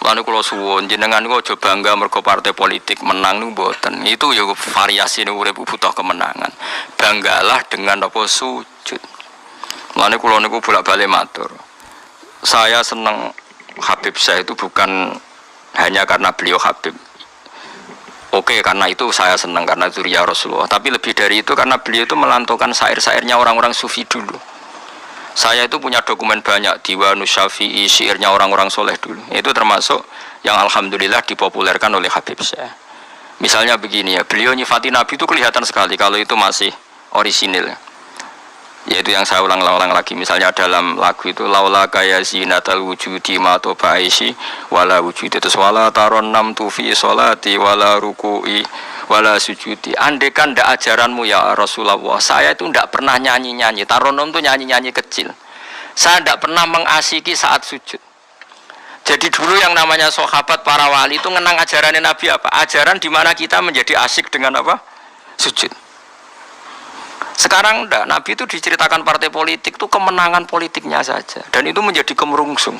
Mulane kula suwun jenengan kok aja bangga mergo partai politik menang niku mboten. Itu ya variasi urip butuh kemenangan. Banggalah dengan apa sujud. Mulane kula niku bolak-balik matur. Saya seneng Habib saya itu bukan hanya karena beliau Habib. Oke, karena itu saya senang karena itu ya Rasulullah. Tapi lebih dari itu karena beliau itu melantaukan syair-syairnya orang-orang sufi dulu. Saya itu punya dokumen banyak Diwan Syafi'i, syairnya orang-orang soleh dulu. Itu termasuk yang alhamdulillah dipopulerkan oleh Habib saya. Misalnya begini ya, beliau nyifati Nabi itu kelihatan sekali kalau itu masih orisinil. Yaitu yang saya ulang-ulang lagi, misalnya dalam lagu itu laula kaya zinatal wujudi mato baisi wala wujudi terus wala taron nam tufi sholati wala ruku'i wala sujudi. Andekan ndak ajaranmu ya Rasulullah, saya itu ndak pernah nyanyi-nyanyi. Taronom itu nyanyi-nyanyi kecil. Saya ndak pernah mengasiki saat sujud. Jadi dulu yang namanya sahabat para wali itu ngenang ajaran Nabi apa? Ajaran di mana kita menjadi asyik dengan apa? Sujud. Sekarang enggak, Nabi itu diceritakan partai politik itu kemenangan politiknya saja dan itu menjadi kemerungsung.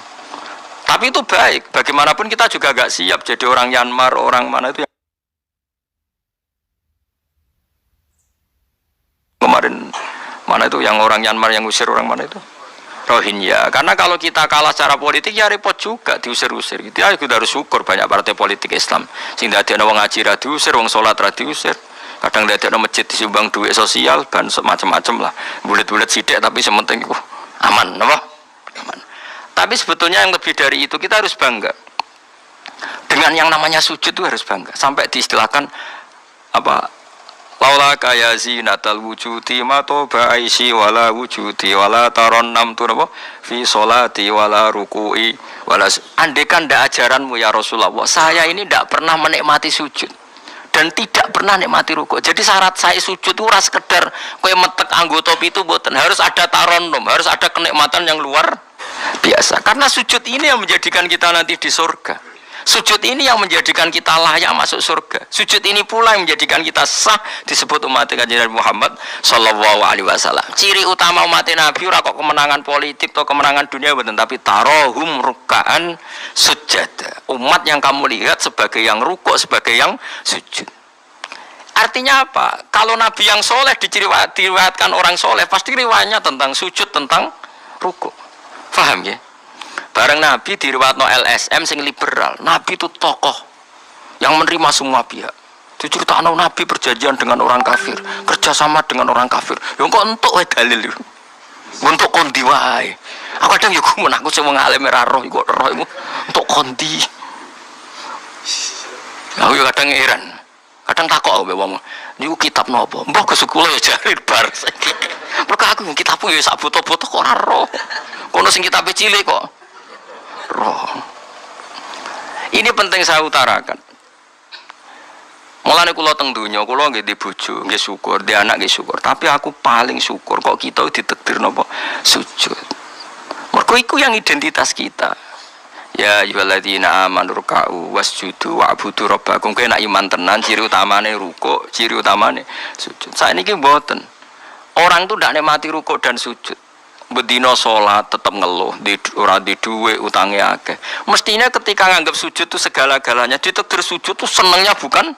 Tapi itu baik, bagaimanapun kita juga agak siap jadi orang Myanmar, orang mana itu yang kemarin mana itu yang orang Myanmar yang usir orang mana itu Rohingya. Karena kalau kita kalah secara politik ya repot juga diusir-usir gitu. Ya kita harus syukur banyak partai politik Islam. Sehingga ada wong ngaji ra diusir, wong salat ra diusir. Kadang ada masjid disumbang duit sosial dan macam-macam lah, bulat-bulat sidik tapi sementing itu aman, apa? Aman. Tapi sebetulnya yang lebih dari itu kita harus bangga dengan yang namanya sujud itu harus bangga sampai diistilahkan apa? Laula kaya zinatal wujudi mato baisi wala wujudi wala taron nam tu apa? Fi sholati wala ruku'i wala. Andekan ndak ajaranmu ya Rasulullah, saya ini ndak pernah menikmati sujud dan tidak pernah nikmati rukuk. Jadi syarat saya sujud itu ora sekedar kowe metek anggota itu mboten, harus ada taronum, harus ada kenikmatan yang luar biasa. Karena sujud ini yang menjadikan kita nanti di surga. Sujud ini yang menjadikan kita layak masuk surga. Sujud ini pula yang menjadikan kita sah disebut umat Kanjeng Nabi Muhammad sallallahu alaihi wasallam. Ciri utama umat Nabi ora kok kemenangan politik atau kemenangan dunia mboten, tapi tarohum rukaan sujud. Umat yang kamu lihat sebagai yang rukuk, sebagai yang sujud. Artinya apa? Kalau Nabi yang soleh diriwayatkan orang soleh, pasti riwayatnya tentang sujud, tentang rukuk. Paham ya? Bareng Nabi diriwayatno LSM sing liberal. Nabi itu tokoh yang menerima semua pihak. Diceritakan Nabi perjanjian dengan orang kafir, kerjasama dengan orang kafir. Ya kok entuk wae dalil yo. Untuk kondi wae. Aku kadang yo gumun aku sing wong alim ora roh iku roh iku untuk kondi. Aku yo kadang heran. Kadang takok mbek wong, niku kitab napa? Mbah kesukula ya jare bar saiki. Mergo aku kitabku ya sak foto-foto kok ora roh. Kono sing kitabe cilik kok. Roh. Ini penting saya utarakan. Mulane kula teng donya, kula nggih di bojo, nggih syukur, di anak nggih syukur, tapi aku paling syukur kok kita ditakdir napa sujud. Mergo iku yang identitas kita. Ya ayyuhalladzina amanu ruk'u wasjudu wa'budu rabbakum. Kowe nek iman tenan ciri utamane rukuk, ciri utamane sujud. Saiki mboten. Orang tuh ndak nikmati rukuk dan sujud. Bedino sholat tetap ngeluh, ora di duwe utangnya akeh. Mestinya ketika nganggap sujud itu segala-galanya, ditakdir sujud itu senengnya bukan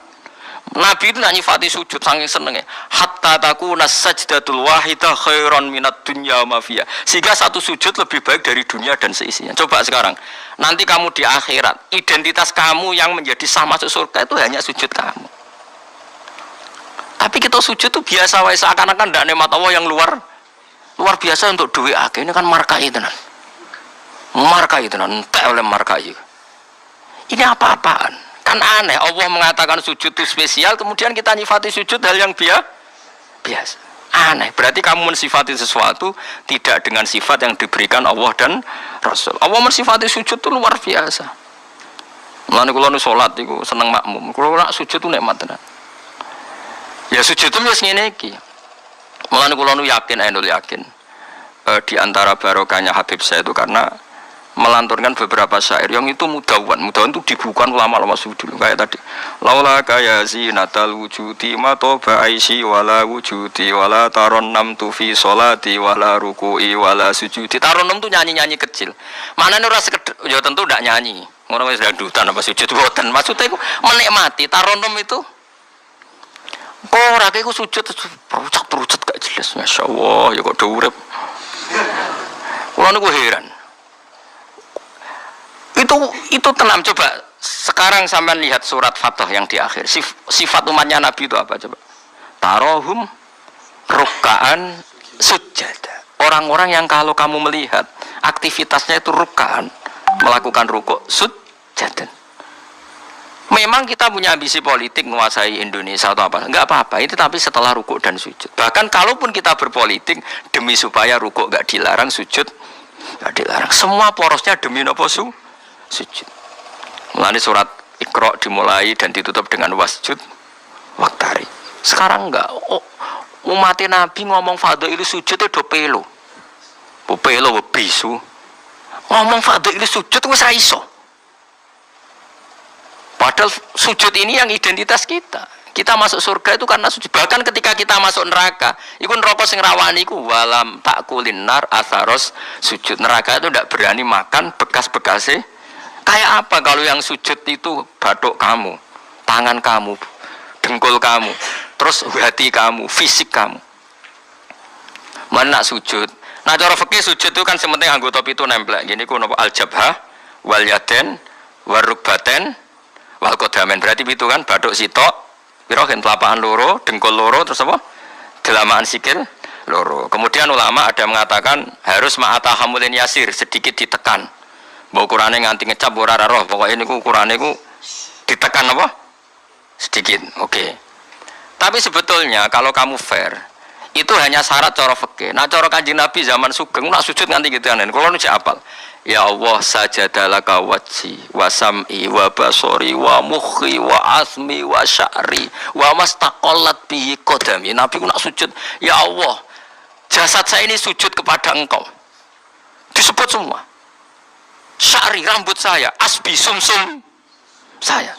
Nabi itu nyifati sujud saking senengnya. Hatta takuna sajdatul wahidah khairan minad dunya ma fiha. Sehingga satu sujud lebih baik dari dunia dan seisinya. Coba sekarang, nanti kamu di akhirat, identitas kamu yang menjadi sah masuk surga itu hanya sujud kamu. Tapi kita sujud itu biasa wae seakan-akan ndak nikmat Allah yang luar biasa untuk duit akeh. Ini kan markai tenan. Markai tenan, entek oleh markai. Ini apa-apaan? Kan aneh, Allah mengatakan sujud itu spesial, kemudian kita nyifati sujud hal yang biasa. Aneh, berarti kamu mensifati sesuatu tidak dengan sifat yang diberikan Allah dan Rasul. Allah mensifati sujud itu luar biasa. Mulane kula nu salat iku seneng makmum. Kula nak sujud itu nikmat tenan. Ya sujud itu wis ngene iki. Mulane kula nu yakin, di antara barokahnya Habib saya itu karena melanturkan beberapa syair yang itu mudawan itu dibukukan ulama-ulama sufi dulu kayak tadi. Laula kaya zinatal wujudi ma toba aisi wala wujudi wala taronnam tu fi sholati wala ruku'i wala sujudi. Taronnam itu nyanyi-nyanyi kecil. Maknane ora sekedar ya tentu ndak nyanyi. Ngono wis dangdutan apa sujud boten. Maksudnya iku menikmati taronom itu. Ora iku sujud terucet gak jelas. Masyaallah ya kok do urip. Kulo niku heran. Itu tenang coba. Sekarang sampean lihat surat Fathah yang di akhir. Sifat umatnya Nabi itu apa coba? Tarohum rukkaan sujud. Orang-orang yang kalau kamu melihat aktivitasnya itu rukkaan, melakukan rukuk sujud. Memang kita punya ambisi politik menguasai Indonesia atau apa, enggak apa-apa. Itu tapi setelah rukuk dan sujud. Bahkan kalaupun kita berpolitik demi supaya rukuk enggak dilarang, sujud enggak dilarang. Semua porosnya demi nopo sujud. Mulane surat Iqra dimulai dan ditutup dengan wasjud waktari. Sekarang enggak. Umat Nabi ngomong fadhil sujud itu do pelo. Pelo bisu. Ngomong fadhil sujud wis ra iso. Padahal sujud ini yang identitas kita. Kita masuk surga itu karena sujud. Bahkan ketika kita masuk neraka, iku neraka sing rawani iku walam takulin nar atharos sujud. Neraka itu tidak berani makan bekas-bekasnya. Kayak apa kalau yang sujud itu batuk kamu, tangan kamu, dengkul kamu, terus hati kamu, fisik kamu. Mana sujud? Nah cara fikih sujud itu kan sementing anggota itu nempel. Gini ku napa al-jabhah wal yaden warukbaten wal qadamen. Berarti itu kan bathuk sitok, pira gen telapakan loro, dengkul loro, terus apa? Delamaan sikil loro. Kemudian ulama ada mengatakan harus ma'atahamulin yasir, sedikit ditekan. Mbok ukurane nganti ngecap ora roh. Pokoke niku ukurane ku ditekan apa? Sedikit. Oke. Tapi sebetulnya kalau kamu fair, itu hanya syarat cara fikih. Nah cara Kanjeng Nabi zaman Sugeng nak sujud nganti gitu anen. Kulo nu apal. Ya Allah sajadalaka wajhi wa sam'i wa basori wa mukhi wa asmi wa sya'ri wa mastaqallat bihi qadami. Nabi ku nak sujud, ya Allah, jasad saya ini sujud kepada Engkau. Disebut semua. Sya'ri rambut saya, asbi sumsum saya.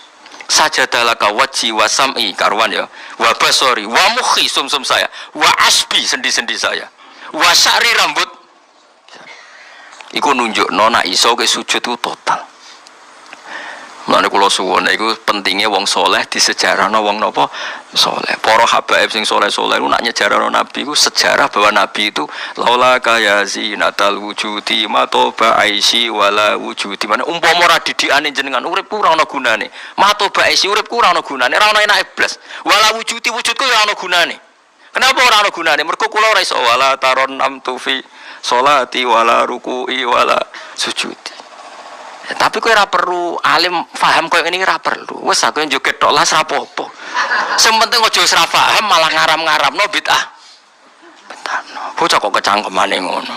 Sajadalaka wajhi wa sam'i karuan ya. Wa basori wa mukhi sumsum saya. Wa asbi sendi-sendi saya. Wa sya'ri rambut. Iku nunjuk nona iso ke sujud itu total. Mulane kula suwun iku pentingnya wong soleh di sejarahna wong napa soleh. Para habaib sing soleh-soleh ku nak nyejarahno Nabi ku sejarah bahwa Nabi itu laula kaya zinatal wujudi matoba aisi wala wujudi. Mana umpama ora didikane jenengan urip ku ora ana gunane. Matoba aisi urip ku ora ana gunane, ora ana enake blas. Wala wujudi wujudku ya ana gunane. Kenapa ora ana gunane? Mergo kula ora iso wala taron amtu fi sholati wala ruku'i wala sujudi. Ya, tapi kowe ora perlu alim paham koyo ngene iki ora perlu. Wis aku joget tok las ra apa-apa. Sing penting aja wis ra paham malah ngaram-ngaramno bid'ah. Betano. Bocah kok kecangkemane ngono.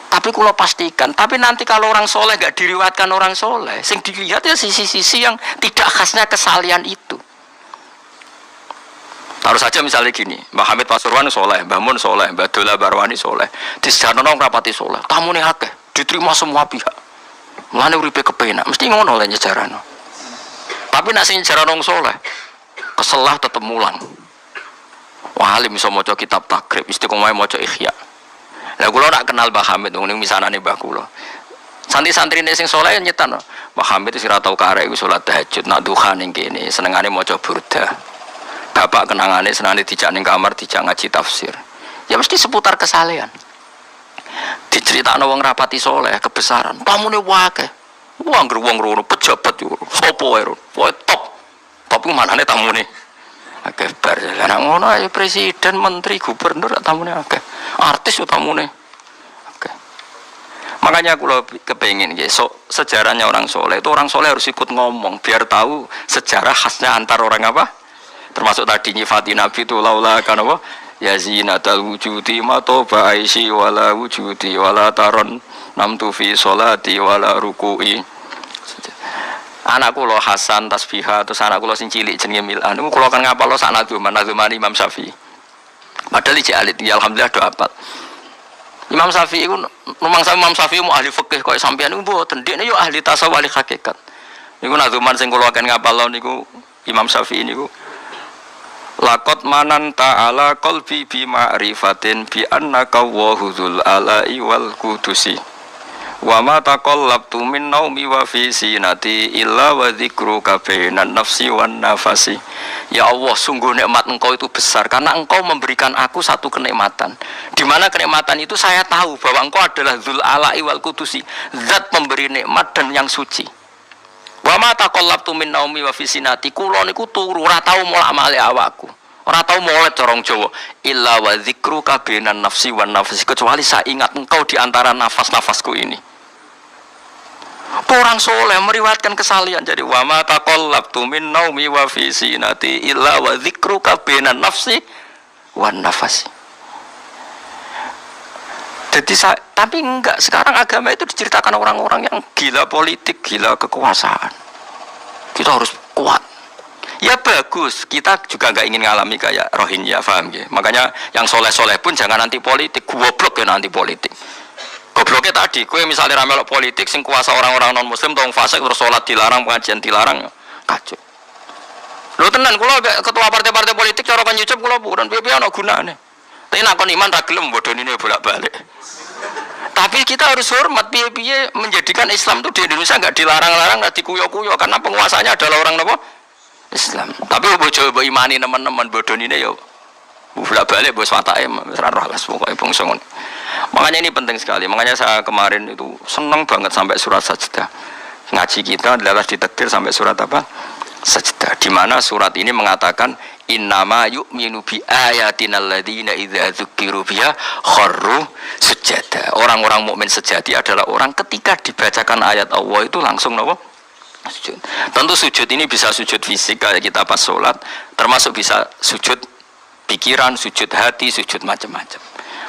Tapi kula pastikan, tapi nanti kalau orang soleh gak diriwayatkan orang soleh, sing dilihat ya sisi-sisi yang tidak khasnya kesalian itu. Taruh saja misalnya gini, Mbah Hamid Pasuruan soleh, Mbah Mun soleh, Mbah Dola Barwani soleh, di sejarah rapati soleh, tamune akeh, diterima semua pihak. Mulane uripe kepenak, mesti ngono le nyejarano. Tapi nek sing nyejarano soleh, keselah tetep mulang. Wah, alim iso maca kitab takrib, istiqomah maca Ihya. Lah kula nak kenal Mbah Hamid ning misanane Mbah kula. Santri-santrine sing saleh nyetan. Mbah Hamid wis ora tau karek wis salat tahajud nak duha ning kene, senengane maca burda. Bapak kenangane senengane dijak ning kamar dijak ngaji tafsir. Ya mesti seputar kesalehan. Diceritakno wong rapati saleh kebesaran. Tamune wae. Wong wong rono pejabat yo. Sopo wae rono. Wae top. Top ku manane tamune. Akeh bar. Lah ngono ae presiden, menteri, gubernur tamune akeh. Artis yo tamune. Akeh. Makanya kula kepengin nggih sejarahnya orang soleh itu orang soleh harus ikut ngomong biar tahu sejarah khasnya antar orang apa? Termasuk tadi nyifati Nabi itu laula kan apa? Ya zinatal wujudi matoba aisi wala wujudi wala taron namtu fi sholati wala ruku'i. Anak kula Hasan tasbihah terus anak kula sing cilik jenenge Milan niku kula kan ngapal sak nadzuman Imam Syafi'i. Padahal iki alit ya alhamdulillah do apal. Imam Syafi'i iku rumangsa Imam Syafi'i mu ahli fikih koyo sampeyan niku mboten dekne yo ahli tasawuf ahli hakikat. Niku nadzuman sing kula kan ngapal niku Imam Syafi'i niku laqad manan ta'ala qalbi bi ma'rifatin bi annaka wa huzul ala'i wal qudusi Wa ma taqallabtu min naumi wa fi sinati illa wa dzikruka bainan nafsi wan nafasi. Ya Allah, sungguh nikmat Engkau itu besar karena Engkau memberikan aku satu kenikmatan. Di mana kenikmatan itu saya tahu bahwa Engkau adalah Dzul Ala'i wal Qudusi, zat pemberi nikmat dan yang suci. Wa ma taqallabtu min naumi wa fi sinati, kula niku turu ora tau molak-malik awakku. Ora tau molet corong Jawa. Illa wa dzikruka bainan nafsi wan nafasi, kecuali saya ingat Engkau di antara nafas-nafasku ini. Orang soleh meriwayatkan kesalian. Jadi wa ma taqallabtu min naumi wa fi sinati illa wa dzikruka bainan nafsi wan nafasi. Jadi tapi enggak, sekarang agama itu diceritakan orang-orang yang gila politik, gila kekuasaan. Kita harus kuat. Ya bagus, kita juga enggak ingin ngalami kayak Rohingya, paham ya? Makanya yang soleh-soleh pun jangan anti politik, goblok ya anti politik. Gobloknya tadi, kue misalnya ramelok politik, sing kuasa orang-orang non muslim, tong fasik terus sholat dilarang, pengajian dilarang, kacau. Lo tenan, kalau ketua partai-partai politik cara kan YouTube kalau bukan, biar no gunane. Tapi nak kon iman ragilem bodoh ini bolak-balik. Tapi kita harus hormat, biar menjadikan Islam itu di Indonesia nggak dilarang-larang, nggak dikuyo-kuyo, karena penguasanya adalah orang apa? Islam. Tapi bojo imani teman-teman bodoh ini yo. Bolak-balik bos watake serah las pokoknya bangsa ngono. Makanya ini penting sekali. Makanya saya kemarin itu senang banget sampai surat Sajdah. Ngaji kita adalah ditakdir sampai surat apa? Sajdah. Di mana surat ini mengatakan innama yu'minu bi ayatina alladziina idza dzukiru biha kharru sujada. Orang-orang mukmin sejati adalah orang ketika dibacakan ayat Allah itu langsung napa? Sujud. Tentu sujud ini bisa sujud fisik kayak kita pas sholat, termasuk bisa sujud pikiran, sujud hati, sujud macam-macam.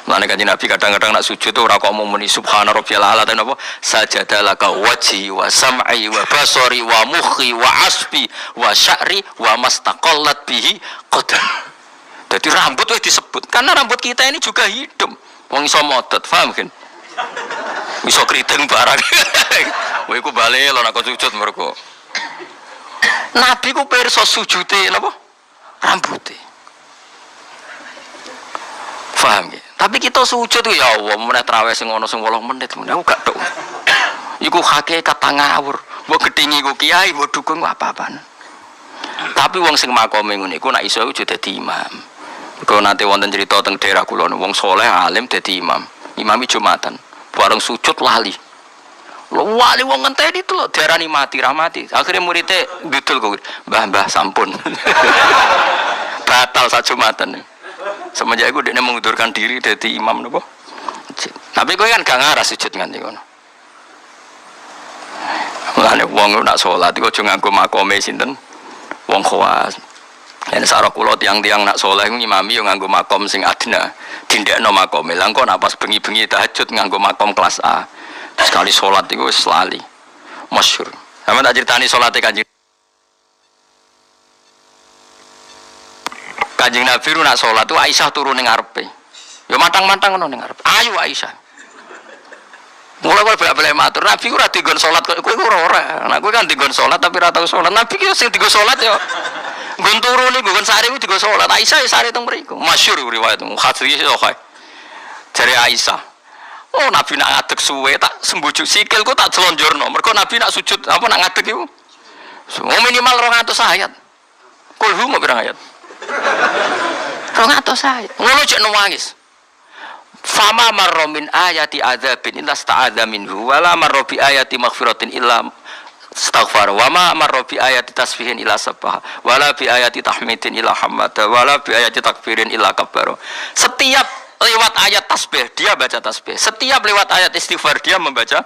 Mulane kanjeng Nabi kadang-kadang nak sujud ora kok muni subhana rabbiyal a'la ten apa sajadalaka wajhi wa sam'i wa basari wa mukhi wa asbi wa sya'ri wa mastaqallat bihi qadam. Jadi rambut wis disebut karena rambut kita ini juga hidup. Wong iso modot, paham kan? Iso kriting barang. Kowe iku bali lho nek sujud mergo. Nabi ku pirsa sujude napa? Rambute. Paham ya? Tapi kita sujud ya Allah, meneh traweh sing ono sing 8 menit, aku gak tok. Iku hakikat ngawur. Mbok gedhingi ku kiai, mbok dukung apa-apaan. Tapi wong sing makome ngene iku nek iso aja dadi imam. Kok nate wonten crita teng daerah kula wong saleh alim dadi imam. Imami Jumatan, bareng sujud lali. Lho wali wong ngenteni itu lho diarani mati ra mati. Akhire muridé ndudul kok, "Mbah, sampun." Batal sak Jumatan. Semenjak itu dia mengundurkan diri dari imam nopo. Tapi kowe kan gak ngaras sujud nganti ngono. Mulane wong nak salat iku aja nganggo makome sinten? Wong khawas. Yen sareng kula tiang-tiang nak saleh ngimami yo nganggo makom sing adna. Dindekno makome. Lah engko nak pas bengi-bengi tahajud nganggo makom kelas A. Sekali salat iku wis lali. Masyhur. Sampe tak critani salate Kanjeng Nabi itu nak sholat itu Aisyah turun ning ngarepe. Ya matang-matang ngono ning ngarepe. Ayo Aisyah. Mulai kalau bolak-balik matur, Nabi ku ora digon sholat, kowe ku ora. Nah kowe kan digon sholat tapi ora tau sholat. Nabi ki sing digon sholat ya nggon turu niku nggon sare ku digon sholat. Aisyah ya sare teng mriku. Masyhur riwayat hadis iso kae. Jare Aisyah. Oh Nabi nak ngadeg suwe tak sembujuk sikilku tak jelonjorno. Mergo Nabi nak sujud apa nak ngadeg iku. Minimal 200 ayat. Kulhu mau pirang ayat? 200 saya ngono cek nangis. Fama marra min ayati adzabin illa sta'adza minhu wala marra bi ayati maghfiratin illa astaghfar wa ma marra bi ayati tasbihin illa sabbaha wala bi ayati tahmidin illa hamada wala bi ayati takbirin illa kabbara. Setiap lewat ayat tasbih dia baca tasbih, setiap lewat ayat istighfar dia membaca.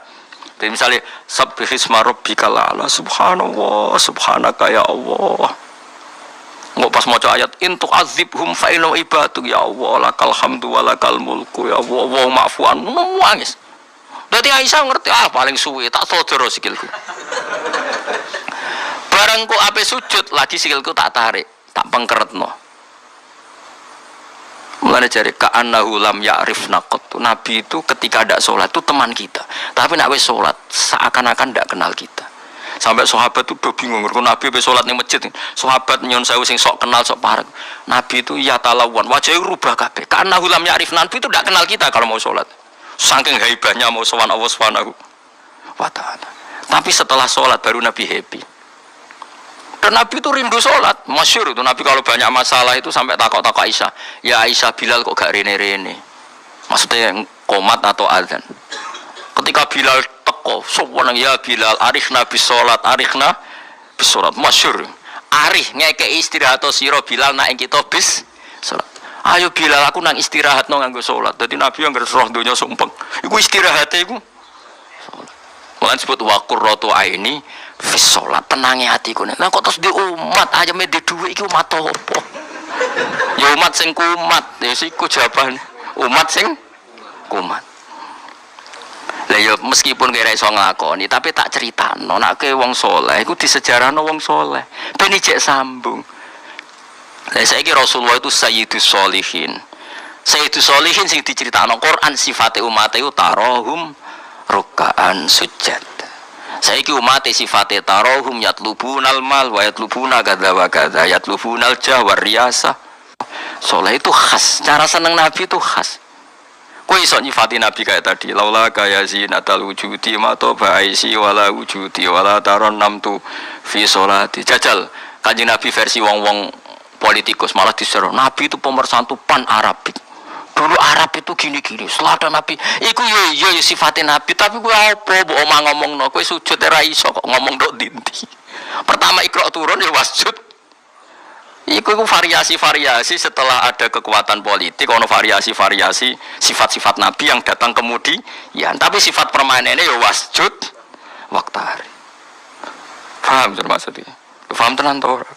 Jadi misalnya subbihisma rabbikal a'la, subhanallah subhanaka ya Allah. Nggak pas mau ayat intuk azibhum fa'inu ibaduk ya Allah lakal hamdu walakal mulku ya Allah wa ma'fuan nangis. Berarti Aisyah ngerti paling suwe tak sodoro sikilku. Barangku ape sujud lagi sikilku tak tarik tak pengkeretno. Mulane jare ka'annahu lam ya'rifna qattu. Nabi itu ketika ada sholat itu teman kita. Tapi nek wis sholat seakan-akan ndak kenal kita. Sampai sahabat itu udah bingung, kalau Nabi be sholat di masjid, sahabat nyon sewu sing sok kenal sok parek. Nabi itu ya talawan, wajahnya rubah kabeh. Karena hulam ya'rif, Nabi itu tidak kenal kita kalau mau sholat. Saking haibahnya mau sowan Allah Subhanahu wa ta'ala. Tapi setelah sholat baru Nabi happy. Dan Nabi itu rindu sholat, masyhur itu Nabi kalau banyak masalah itu sampai takut-takut Aisyah. Ya Aisyah, Bilal kok gak rene-rene? Maksudnya qomat atau adzan. Ketika Bilal teko, sowan ya Bilal, arikhna bis sholat, arikhna bis sholat, masyhur. Arih ngekei istirahat sira Bilal nak kita bis sholat. Ayo Bilal aku nang istirahat no nganggo sholat. Dadi Nabi yang roh donya sumpeng. Iku istirahate iku sholat. Mulane sebut wa qurratu aini fi sholat, tenange atiku. Lah kok terus di umat ayame di dhuwit iki umat apa? Ya umat sing kumat, ya siku jawaban. Umat sing kumat. Lah ya meskipun kira iso nglakoni, tapi tak critakno nek wong saleh iku disejarahno wong saleh. Ben ijek sambung. Lah saiki Rasulullah itu sayyidus sholihin. Sayyidus sholihin sing diceritakno Quran sifate umat iku tarahum ruk'an sujud. Saiki umat sifate tarahum yatlubunal mal wa yatlubuna kadza wa kadza yatlubunal jah wa riyasa. Saleh itu khas, cara seneng Nabi itu khas. Kowe iso nyifati Nabi kayak tadi, laula kaya zinatal wujudi ma toba aisi wala wujudi wala taron namtu fi sholati. Jajal Kanjeng Nabi versi wong-wong politikus malah diseru Nabi itu pemersatu pan Arabik. Dulu Arab itu gini-gini, selada Nabi iku yo sifatin Nabi, tapi gue apa mbok omah ngomongno, kowe sujud ora iso kok ngomong ndok dinti. Pertama Iqra turun ya wasjud. Iku variasi-variasi setelah ada kekuatan politik, ono variasi-variasi sifat-sifat Nabi yang datang kemudian, tapi sifat permainannya ya wasjud waktari. Paham maksudnya? Paham tenan to ora?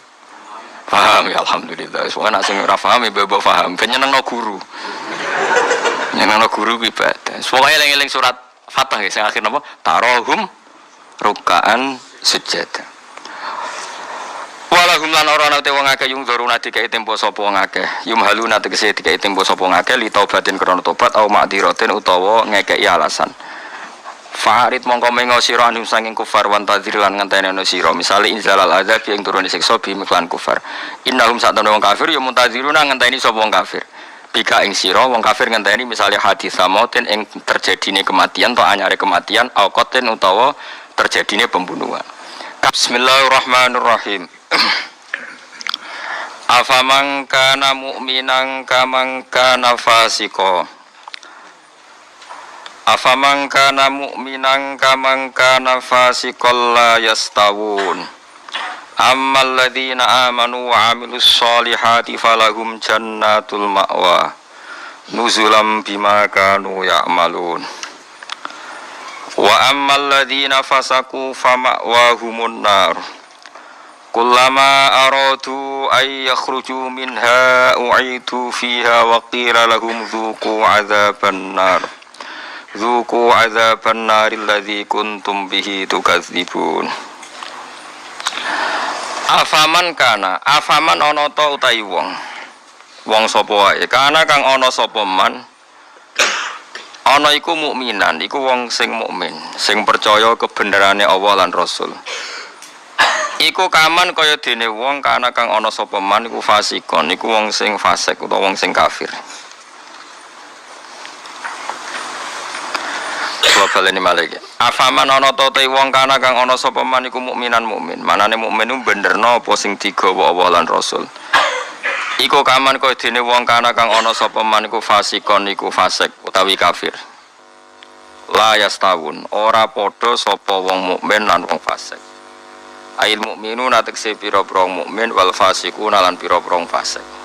Paham ya alhamdulillah. Soale nek sing ora paham ya mbok paham, ben nyenengno guru. Nyenengno guru ki ibadah. Pokoke eling-eling surat Fatah sing akhir napa? Tarahum ruk'an sujud. Walahum lan ora ana te wong akeh yung dzuruna dikai tempo sapa wong akeh. Yumhaluna tegese dikai tempo sapa wong akeh li taubatin krana tobat au ma'diratin utawa ngekeki alasan. Farid mongko mengo sira anu sanging kufar wan tadzir lan ngenteni ana sira misale inzalal azab yang turun siksa bi miklan kufar. Innahum satana wong kafir ya muntaziruna ngenteni sapa wong kafir. Bika ing sira wong kafir ngenteni misale hadis samautin ing terjadine kematian atau anyare kematian au qatin utawa terjadine pembunuhan. Bismillahirrahmanirrahim. Afaman kana mu'minan kaman kana fasiqo. Afaman kana mu'minan kaman kana fasiqal la yastawun. Ammal ladzina amanu wa 'amilus solihati falahum jannatul ma'wa nuzulam bima kanu ya'malun. Wa ammal ladzina fasaqu fama'wahumun nar. Kullama aradu ay yakhruju minha u'idu fiha wa qila lahum dhuqu 'adzaban nar. Dhuqu 'adzaban nar alladzi kuntum bihi tukadzibun. Afaman kana, afaman ana ta utahi wong. Wong sapa wae, kana kang ana sapa man. Ana iku mukminan, iku wong sing mukmin, sing percaya kebenerane Allah lan Rasul. Iku kaman kaya dene wong kana kang ana sapa man iku fasikon, iku wong sing fasik utawa wong sing kafir. Baleni malih. Afaman ana ta te wong kana kang ana sapa man iku mukminan mukmin. Manane mukmin ku benerno apa sing digawa Allah lan Rasul. Iku kaman kaya dene wong kana kang ana sapa man iku fasikon iku fasik utawi kafir. La yastawun, ora padha sapa wong mukmin lan wong fasik. Ail mukminuna tekse pira-pira mukmin wal fasiquna lan pira-pira fasik.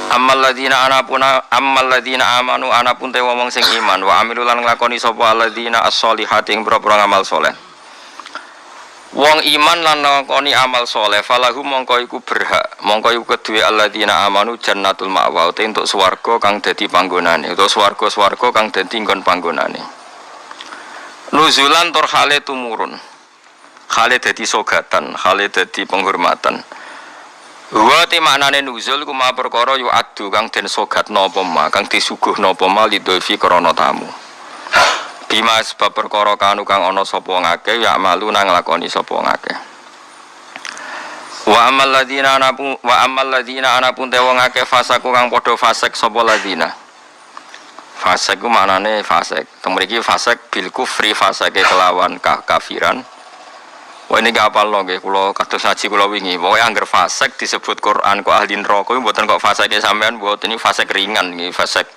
Ammal ladzina amanu anapun te wong sing iman wa amilu lan nglakoni sapa alladzina as-solihati ing pira-pira amal saleh. Wong iman lan nglakoni amal saleh falahu mongko iku berhak, mongko iku kedue alladzina amanu jannatul ma'wa te entuk swarga kang dadi panggonane utawa swarga-swarga kang dadi nggon panggonane. Nuzulan tur hale tumurun. Khale dadi sogatan, khale dadi penghormatan. Wa te maknane nuzul ku ma perkara yu adu kang den sogatno apa ma, kang disuguhno apa ma lidolfi krana tamu. Bima sebab perkara kanu kang ana sapa wong akeh ya malu nang nglakoni sapa wong akeh. Wa ammal ladzina anapun te wong akeh fasaku kang padha fasik sapa ladzina. Fasik ku maknane fasik. Teng mriki fasik bil kufri fasike kelawan kafiran. Wah ini gak apal lho nggih kula kados ngaji kula wingi. Pokoke angger fasik disebut Quran kok ahli neraka kuwi mboten kok fasike sampean mboten ini fasik ringan niki, fasik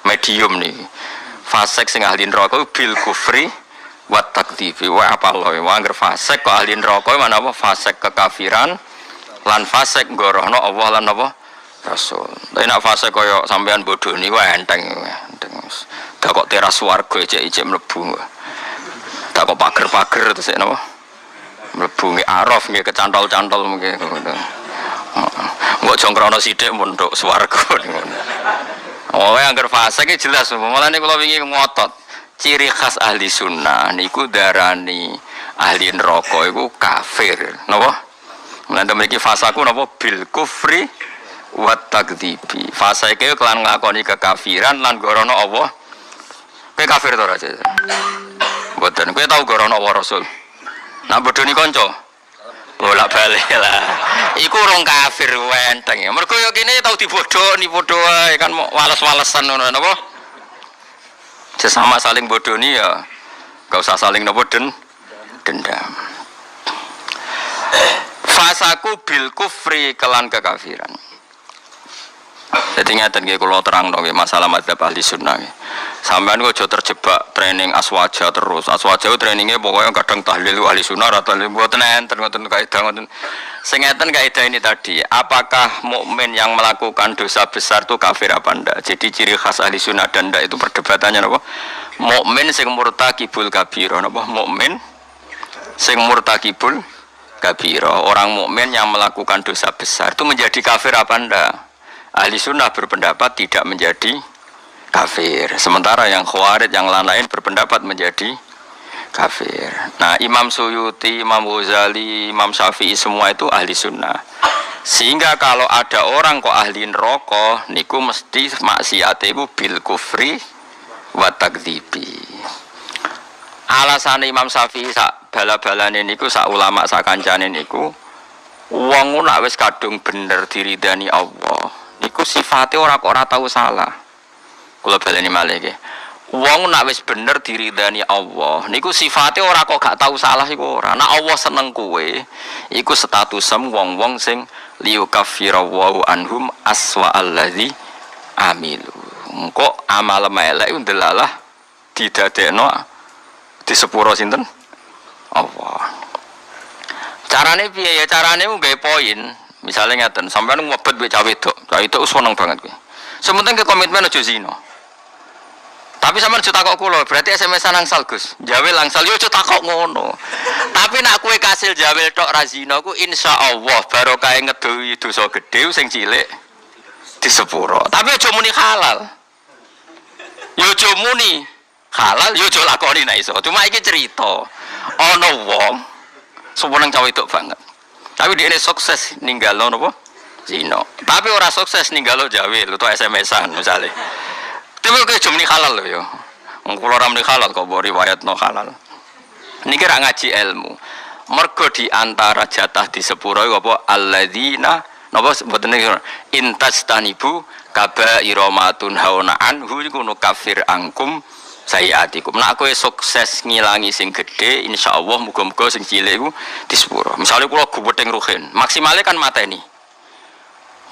medium niki. Fasik sing ahli neraka bil kufri wa takdzibi. Wah apal lho angger fasik kok ahli neraka mana apa fasik kekafiran lan fasik ngorohno Allah lan apa Rasul. Tapi nak fase kaya sampean bodoh niku enteng. Tak kok teras warga ijek-ijek mlebu. Tak kok pager-pager terus napa? Mlebu nggih araf nggih kecantol-cantol mungkin ngono. Mbok jongkrono sithik munduk swarga ngono. Oh, angger fase iki jelas. Mulane kula wingi ngotot. Ciri khas ahli sunnah niku darani ahli neraka iku kafir. Napa? Mulane mriki fasaku napa bil kufri wa takdzibi. Fase iki kelan nglakoni kekafiran lan gorono Allah. Kowe kafir to ora? Mboten. Kowe tau gorono Allah Rasul. Nak bodoni kanca. Bolak-balik lah. Iku urung kafir wenteng. Mergo yo kene tau dibodoni padha wae kan wales-walesan ngono napa? Sesama saling bodoni ya gak usah saling napa dendam. Fasaku bil kufri kelan kekafiran. Jadi ngeten nggih kula terangno nggih masalah madzhab ahli sunnah nggih. Sampeyan kok aja terjebak training aswaja terus. Aswaja trainingnya pokoknya kadang tahlil ahli sunnah atau mboten enten ngoten kaidah ngoten. Sing ngeten kaidah ini tadi, apakah mukmin yang melakukan dosa besar itu kafir apa ndak? Jadi ciri khas ahli sunnah dan ndak itu perdebatannya napa? Mukmin sing murtakibul kabira napa? Mukmin sing murtakibul kabira. Orang mukmin yang melakukan dosa besar itu menjadi kafir apa ndak? Ahli sunnah berpendapat tidak menjadi kafir. Sementara yang khawarij yang lain-lain berpendapat menjadi kafir. Nah, Imam Suyuti, Imam Ghazali, Imam Syafi'i semua itu ahli sunnah. Sehingga kalau ada orang kok ahli neraka, niku mesti maksiate iku bil kufri wa takdzibi. Alasane Imam Syafi'i sak bala-balane niku sak ulama sak kancane niku wong nek wis kadung bener diridani Allah. Niku sifatnya ora tahu salah. Kula baleni malih nggih. Wong nek wis bener diridani Allah, niku sifatnya ora kok gak tahu salah iku ora. Nek Allah seneng kowe, iku statusem wong-wong sing liyukaffirallahu anhum aswa allazi amilu. Engko amal elek ndelalah didadekno di sepuro sinten? Allah. Carane piye ya? Carane nggawe poin. Misalnya ngeten, sampean ngobet mbek cah wedok. Cah wedok seneng banget kowe. Sementing ke komitmen aja zina. Tapi sampean aja takok kula, berarti SMS-an angsal Gus. Jawel angsal yo aja takok ngono. Tapi nek kowe kasil jawel tok ra zina ku insyaallah barokah ngedohi dosa gedhe sing cilik di sepuro. Tapi aja muni halal. Yo aja muni halal, yo aja lakoni nek iso. Cuma iki cerita. Ana wong seneng cah wedok banget. Tapi dia ini sukses ninggalo nopo zino. Tapi orang sukses ninggalo jawil atau SMS-an misalnya. Tapi kayak cuma ini halal loh yo. Kalau orang ini halal kok bori riwayat no halal. Ini kira ngaji ilmu. Mergo di antara jatah di sepuro apa alladzina nopo sebetulnya intas tanibu kabairomatun hauna anhu iku kafir angkum sayiatikum. Nak kowe sukses ngilangi sing gede, insyaallah muga-muga sing cilik iku di sepuro. Misale kula gubething ruhin, maksimale kan mateni.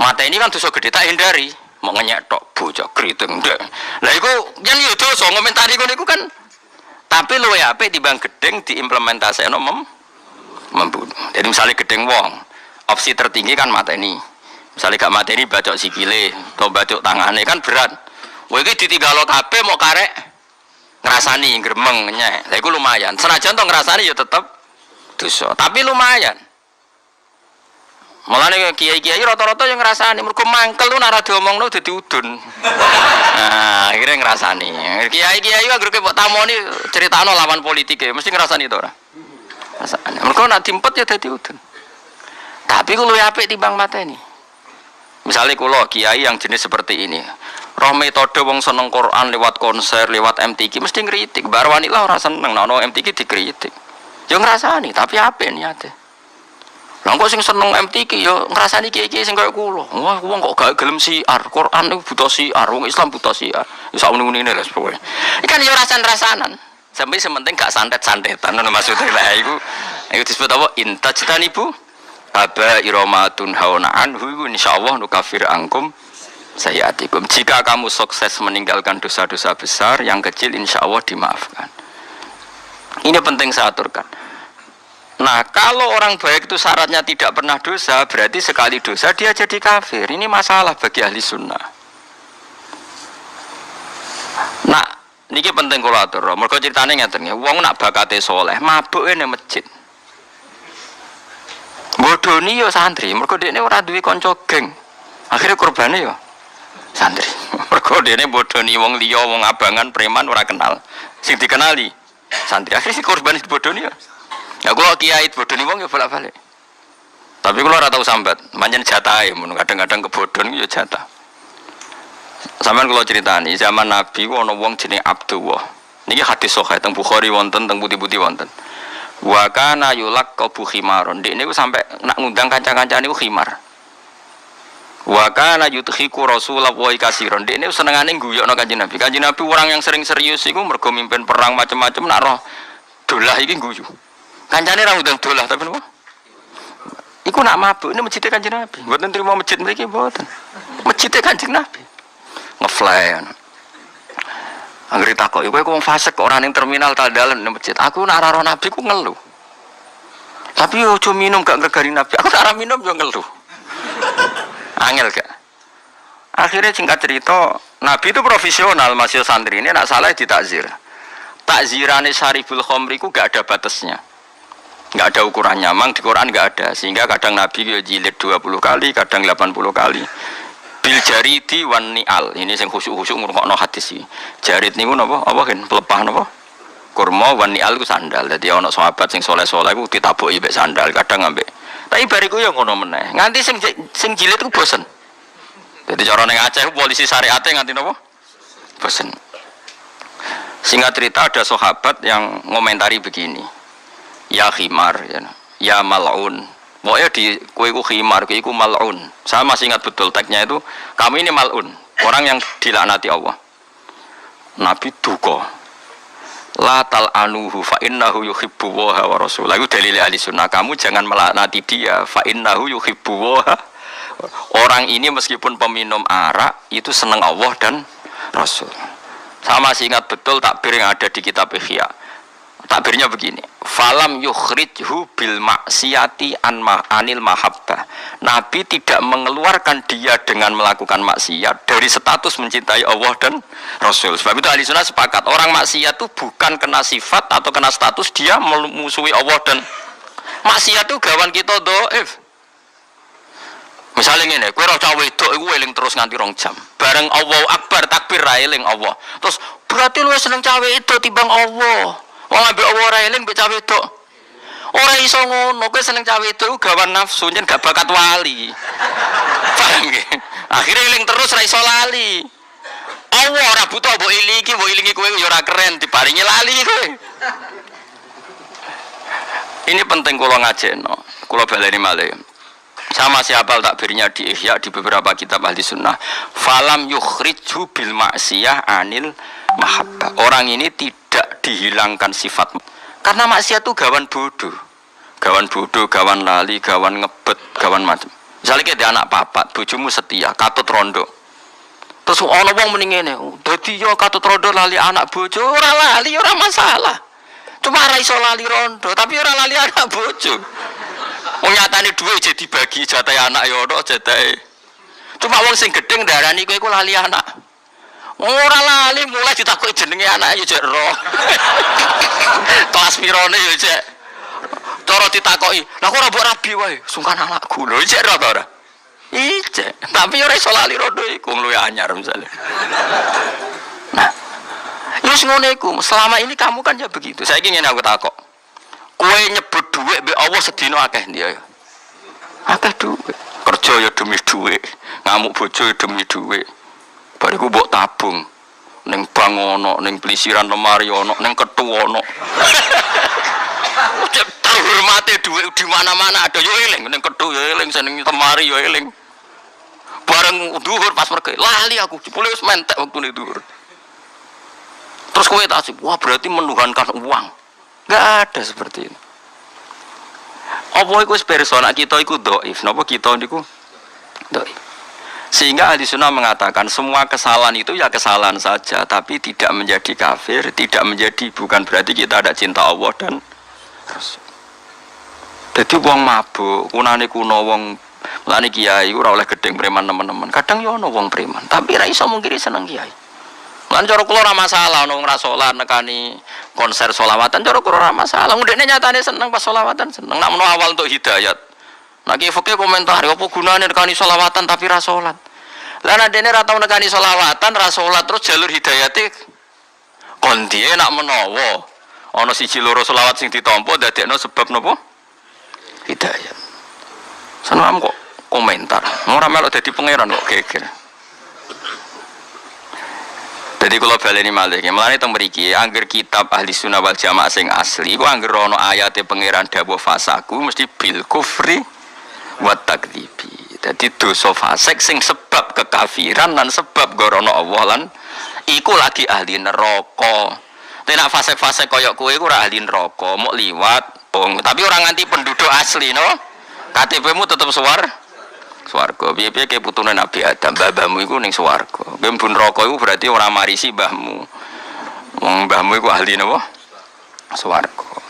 Mateni kan dosa gede tak hindari, mau ngenyek tok bocah kriting ndek. Lah iku yen yo dosa ngomentari ngono iku kan tapi luwe apik timbang gedeng diimplementasekno membunuh. Jadi misalnya gedeng wong, opsi tertinggi kan mateni. Misalnya gak mateni bacok sikile, atau bacok tangane kan berat. Wah iki ditinggalo kabeh mau karek ngerasani gremeng nyek. Lah iku lumayan. Senajan to ngerasani ya tetep dosa, tapi lumayan. Mulane kiai-kiai rata-rata yang ngerasani mergo mangkel lu nek ora diomongno dadi udun. Nah, akhirnya ngerasani. Kiai-kiai anggere kok tamoni critakno lawan politike, mesti ngerasani to ora? Ngrasani. Mergo nek dimpet ya dadi udun. Tapi ku luwih apik timbang mateni. Misalnya kula kiai yang jenis seperti ini. Roh metode wong seneng Quran lewat konser, lewat MTQ mesti ngritik. Bar wanita ora seneng nek ono MTQ dikritik. Yo ngrasani, tapi apik niate. Lah kok sing seneng MTQ yo ngrasani kiai-kiai sing kaya kula. Wah, wong kok gak gelem siar. Quran niku buta siar, wong Islam buta siar. Wis muni-muni lho pokoke. Ikan yo rasan-rasanan. Sampai sementing gak santet-santetan ngono maksudnya lah iku disebut apa intajtanibu aba iramatun hauna anhu insyaallah nukafir angkum sayyatikum. Jika kamu sukses meninggalkan dosa-dosa besar, yang kecil insyaallah dimaafkan. Ini penting saya aturkan. Nah, kalau orang baik itu syaratnya tidak pernah dosa, berarti sekali dosa dia jadi kafir. Ini masalah bagi ahli sunnah. Nah, niki penting kula atur. Mergo critane ngeten nggih, wong nak bakate saleh, mabuke ning masjid. Bodoni yo santri, mergo dekne ora duwe kanca geng. Akhire korbane yo santri. Mergo dekne bodoni wong liya, wong abangan, preman ora kenal. Sing dikenali santri. Akhire si korban bodoni yo. Ya kula kiai bodoni wong yo bolak-balik. Tapi kula ora tau sambat, pancen jatahe mun kadang-kadang kebodhon yo jatah. Sampeyan kula critani, zaman Nabi ku ana wong jenenge Abdullah. Niki hadis sahih teng Bukhari wonten, teng putih-putih wonten. Wa kana yulaqabu khimaron. Dik niku sampe nak ngundang kanca-kancane niku khimar. Wa kana yudhiku Rasulullah katsiran. Dik niku senengane guyokno Kanjeng Nabi. Kanjeng Nabi orang yang sering serius iku mergo mimpin perang macam-macam nak roh dolah iki guyu. Kancane ra ngundang dolah tapi napa? Iku nak mabuk ini masjid Kanjeng Nabi. Mboten trimo masjid mriki mboten. Masjid Kanjeng Nabi. Ngefly. Anggere takoki kowe kok wong fasik kok ora ning terminal Taldalan ning masjid. Aku nak ora Nabi ku ngeluh. Tapi ojo minum gak ngregani Nabi. Aku ora minum yo ngeluh. Angel gak? Akhirnya singkat cerita, Nabi itu profesional, masih santri ini nak salah ditakzir. Takzirane Syaribul Khamri ku gak ada batasnya. Enggak ada ukurannya, memang di Quran enggak ada, sehingga kadang Nabi jilid 20 kali, kadang 80 kali. Bil jaridi wan ni'al, ini yang khusyuk-khusyuk ngrungokno hadis iki. Jarid niku napa? Apa kan pelepah napa? Kurma wan ni'al ku sandal. Dadi ana sahabat sing saleh-saleh ku ditabuki mek sandal, kadang ambek. Tapi bariku ya ngono meneh. Nganti sing jilid ku bosen. Jadi cara ning Aceh polisi syariate nganti napa? Bosen. Singkat cerita ada sahabat yang ngomentari begini. Ya khimar ya mal'un. Pokoknya di kowe iku khimar, kowe iku mal'un. Saya masih ingat betul teksnya itu, kamu ini mal'un, orang yang dilaknati Allah. Nabi duka. La tal'anuhu fa innahu yuhibbu wa rasulahu. Itu dalil ahli sunnah, kamu jangan melaknati dia fa innahu yuhibbu wa. Orang ini meskipun peminum arak itu senang Allah dan Rasul. Saya masih ingat betul takbir yang ada di kitab Ihya. Takbirnya begini, falam yukhrijhu bil maksiati anil mahabbah. Nabi tidak mengeluarkan dia dengan melakukan maksiat dari status mencintai Allah dan Rasul. Sebab itu ahli sunnah sepakat, orang maksiat itu bukan kena sifat atau kena status dia memusuhi Allah dan maksiat itu gawan kita dhaif. Misalnya ngene, kowe ora cah wedok iku eling terus nganti 2 jam. Bareng Allahu Akbar takbir ra eling Allah. Terus berarti lu seneng cah wedok timbang Allah. Wong ambek Allah ora eling mbek cah wedok. Ora iso ngono, kowe seneng cah wedok gawan nafsu nyen gak bakat wali. Paham nggih? Akhire eling terus ra iso lali. Allah ora butuh mbok ilingi kowe yo ora keren diparingi lali kowe. Ini penting kula ngajekno. Kula baleni malih. Sama siapa takbirnya di Ihya di beberapa kitab ahli sunnah. Falam yukhrijhu bil maksiyah anil mahabbah. Orang ini tidak dihilangkan sifat. Karena maksiat itu gawan bodoh, gawan lali, gawan ngebet, gawan macam. Misalnya kita anak papat, bojomu setia, katut rondo. Terus ana wong muni ngene, dadi yo katut rondo lali anak bojo, ora lali ora masalah. Cuma ora iso lali rondo, tapi ora lali anak bojo. Wong nyatane dhuwit jadi dibagi jatahe anak ya ono jatahe. Cuma wong sing gedeng darani kowe iku lali anak. Ora lali mulai ditakoki jenenge anak ya jek roh. Kelas pirone ya jek. Cara ditakoki, "Lah kok ora mbok rabi wae, sungkan anakku." Lho jek roh ta ora? Ijek, tapi ora iso lali rondo iku luwih anyar misale. Nah, wis ngono iku, selama ini kamu kan ya begitu. Saiki ngene aku takok. Kowe nyebut dhuwit mbek Allah sedina akeh ndi ya? Akeh dhuwit. Kerja ya demi dhuwit, ngamuk bojo ya demi dhuwit. Bariku mbok tabung ning bank ono, ning plisiran lemari ono, ning ketu ono. Terhormate dhuwit di mana-mana ada yo eling, ning ketu yo eling, ning lemari yo eling. Bareng dhuwur pas mergo lali aku, jebule wis mentek wektune dhuwur. Terus kowe tasik, wah berarti menuhankan uang. Enggak ada seperti itu. Apa iku persona kita iku dhaif, napa kita niku dhaif. Sehingga ahli sunnah mengatakan semua kesalahan itu ya kesalahan saja, tapi tidak menjadi kafir, tidak menjadi, bukan berarti kita ada cinta Allah dan Rasul. Jadi wong mabuk, kunane kuno wong lani kiai ora oleh gedeng preman teman-teman. Kadang yo ono wong preman, tapi ra iso mungkiri seneng kiai. Lan cara kula ora masalah ono wong ra salat nekani konser sholawatan, cara kula ora masalah. Ndekne nyatane seneng pas sholawatan seneng. Nak menawa awal untuk hidayat. Nak ki fikih komentar, apa gunane nekani sholawatan tapi ra salat. Lah nek dene ra tau nekani sholawatan, ra salat terus jalur hidayate kon diye nak menawa ana siji loro sholawat sing ditampa dadekno sebab napa? Hidayat. Seneng kok komentar. Ora melok dadi pangeran kok geger. Jadi kalau baleni malih, mulane teng mriki angger kitab ahli sunnah wal jamaah sing asli, ku angger ana ayate pangeran dawuh fasaku mesti bil kufri wa takdzibi. Jadi dosa fasik sing sebab kekafiran dan sebab gorono Allah lan iku lagi ahli neraka. Tapi nak fasik-fasik koyok kowe iku ora ahli neraka, mok liwat, tapi orang nganti penduduk asli no. KTP-mu tetep swarga. Piye-piye ke putune Nabi Adam, mbahmu iku ning swarga. Kowe mlebu neraka iku berarti ora marisi mbahmu. Wong mbahmu iku ahli napa? Swarga.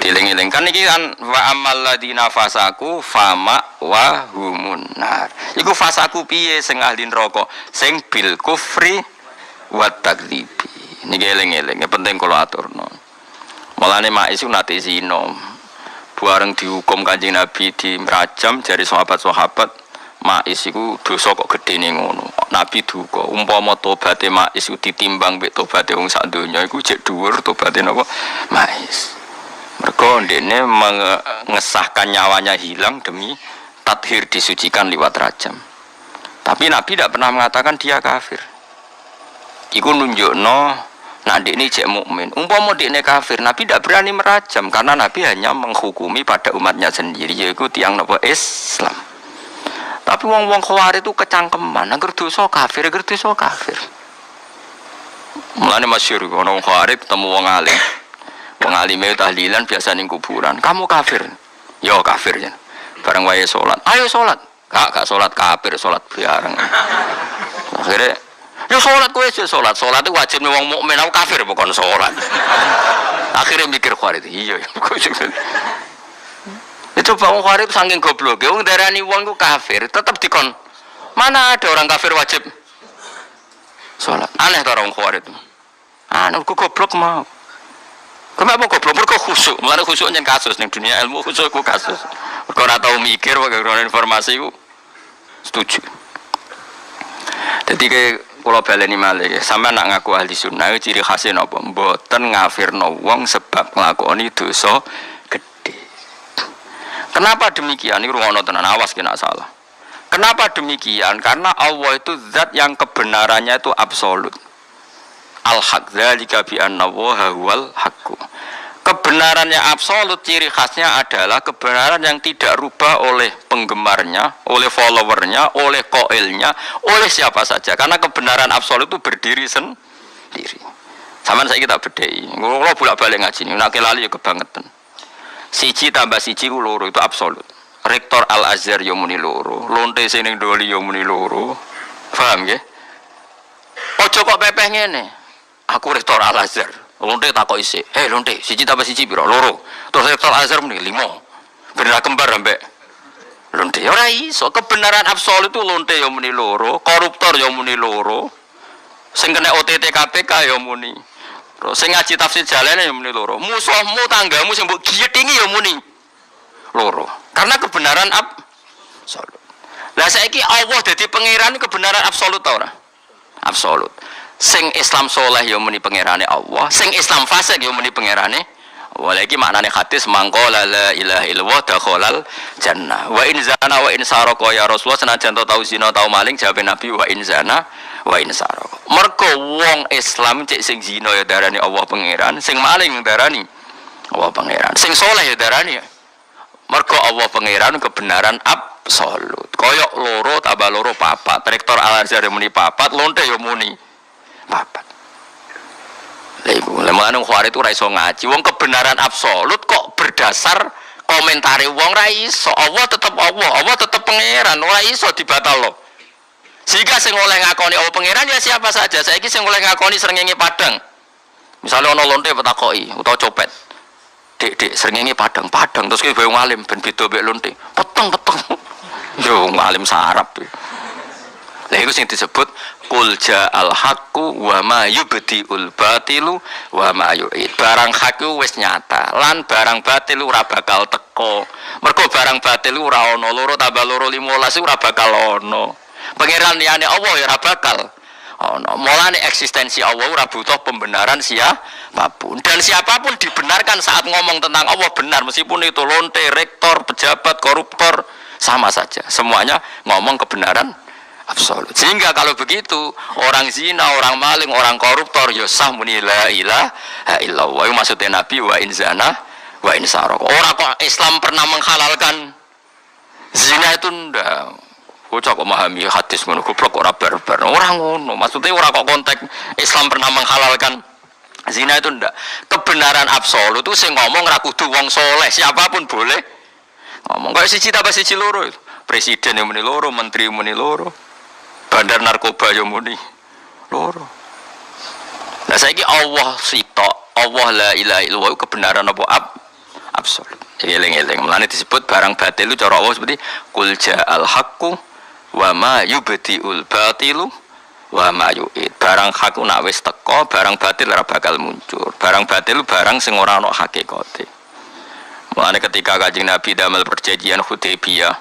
Dieling-eling kan iki kan wa amal ladina fasaku fama wa humun nar. Iku fasaku piye sing ahli neraka? Sing bil kufri wa takdzibi. Niki eling-eling, penting kula aturno. Mulane mak isu nate zina. Bareng dihukum Kanjeng Nabi di rajam jari sahabat-sahabat, Ma'is iku dosa kok gedene ngono. Nabi duka, umpama tobaté Ma'is iku ditimbang mek tobaté wong sak donya iku jek dhuwur tobaté napa? Ma'is. Mergo ndene mengesahkan nyawanya hilang demi tathir disucikan liwat rajam. Tapi Nabi tidak pernah mengatakan dia kafir. Iku nunjukno nah ini cek mukmin. Umpama dekne kafir, Nabi tidak berani merajam karena Nabi hanya menghukumi pada umatnya sendiri, yaitu tiang napa Islam. Tapi wong-wong Khawarij itu kecangkeman, angger dosa kafir, angger dosa kafir. Mulane masyhur ana wong Khawarij ketemu wong alim. Wong alime tahlilan biasa ning kuburan. Kamu kafir. Yo kafir ya. Bareng wae salat. Ayo salat. Gak salat kafir, salat bareng. Akhirnya ya sholat kowe aja sholat itu wajib nih wong mukmin, aku kafir bukan sholat. Akhirnya mikir Khawarij, iya ya. Itu wong Khawarij saking goblok, wong darani wong ku kafir, tetap dikon. Mana ada orang kafir wajib sholat? Aneh to orang Khawarij. Anu ku goblok mau. Kenapa goblok? Mergo khusuk. Mulane khusuk nyen kasus ning dunia ilmu, khusuk ku kasus. Mergo ora tau mikir, ora informasi ku setuju. Jadi kayak kalau baleni malih, sampean nak ngaku ahli sunnah, ciri khasnya napa? Mboten ngafirno wong sebab nglakoni dosa gede. Kenapa demikian? Ini rungono tenan, awas kena salah. Kenapa demikian? Karena Allah itu zat yang kebenarannya itu absolut. Al-haq dzalika bi anna Allaha huwal haqq. Kebenarannya absolut, ciri khasnya adalah kebenaran yang tidak rubah oleh penggemarnya, oleh followernya, oleh koilnya, oleh siapa saja. Karena kebenaran absolut itu berdiri sendiri. Sama saya kita bedai. Kalau bolak-balik ngaji ini, nak kelali ya kebangetan. Siji tambah siji ku loro itu absolut. Rektor Al Azhar yo muni loro, lonte sing doli yo muni loro. Paham nggih? Ojo kok pepeh ngene. Aku rektor Al Azhar. Lonte takok isih. Lonte, siji tambah siji piro? Loro. Terus rektor Al Azhar muni 5. Bener kembar ambek lonte. Ora iso, kebenaran absolut itu lonte yo muni loro, koruptor yo muni loro. Sing kena OTT KPK yo muni. Terus sing ngaji tafsir jalane yo muni loro. Musuhmu tanggamu sing mbok giyetingi yo muni loro. Karena kebenaran absolut. Lah saiki Allah dadi pangeran kebenaran absolut ta ora? Absolut. Sing Islam soleh ya muni pangerane Allah, sing Islam fasik ya muni pangerane Allah. Iki maknane hadis mangqala la ilaha illallah dakhalal jannah. Wa in zana wa in sarqa ya Rasulullah, senajan tau zina tau maling jawab Nabi wa in zana wa in sarqa. Mergo wong Islam cek sing zina ya darani Allah pangeran, sing maling darani Allah pangeran, sing soleh ya darani mergo Allah pangeran kebenaran absolut. Koyok loro tambah loro papat. Rektor Al Azhar muni papat, lonte ya muni papat. Lha iku, lha mangane Khawarij itu ora iso ngaji. Wong kebenaran absolut kok berdasar komentare wong ra iso. Allah tetep Allah, Allah tetep pangeran, ora iso dibatalno. Jika sing oleh ngakoni Allah pangeran ya siapa saja. Saiki sing oleh ngakoni srengenge padang. Misalnya ana lonte petakoki utawa copet. Dik srengenge padang terus ki bae ngalim ben beda mek lonte. Peteng. Yo ngalim sarap. Lha iku sing disebut qul ja'al haqqu wa ma yubdiul batilu wa ma yu'id. Barang hak ku wis nyata lan barang batil ora bakal teko. Mergo barang batil ora ana loro tambah loro 15 ora bakal ana. Pangeran liyane Allah ya ora bakal ana. Mulane eksistensi Allah ora butuh pembenaran siapapun. Dan siapapun dibenarkan saat ngomong tentang Allah benar meskipun itu lonte, rektor, pejabat, koruptor sama saja. Semuanya ngomong kebenaran absolut. Sehingga kalau begitu orang zina, orang maling, orang koruptor ya sah muni la ilaha illallah. Maksudnya Nabi wa in zana wa in saraq. Orang kok Islam pernah menghalalkan zina itu ndak. Bocah kok memahami hadis ngono goblok ora barbar. Ora ngono. Maksudnya ora kok konteks Islam pernah menghalalkan zina itu ndak. Kebenaran absolut itu sing ngomong ra kudu wong soleh, siapapun boleh ngomong. Kayak siji tambah siji loro itu. Presiden yang muni loro, menteri muni loro. Bandar narkoba yang muni loro. Nah saiki Allah sitok, Allah la ilaha illallah kebenaran apa absolut. Eling-eling. Mulane disebut barang batil itu cara Allah seperti qul ja'al haqqu wa ma yubdiul batilu wa ma yu'id. Barang hak nak wis teko, barang batil ora bakal muncul. Barang batil barang sing ora ana hakikate. Mulane ketika Kanjeng Nabi damel perjanjian Hudaybiyah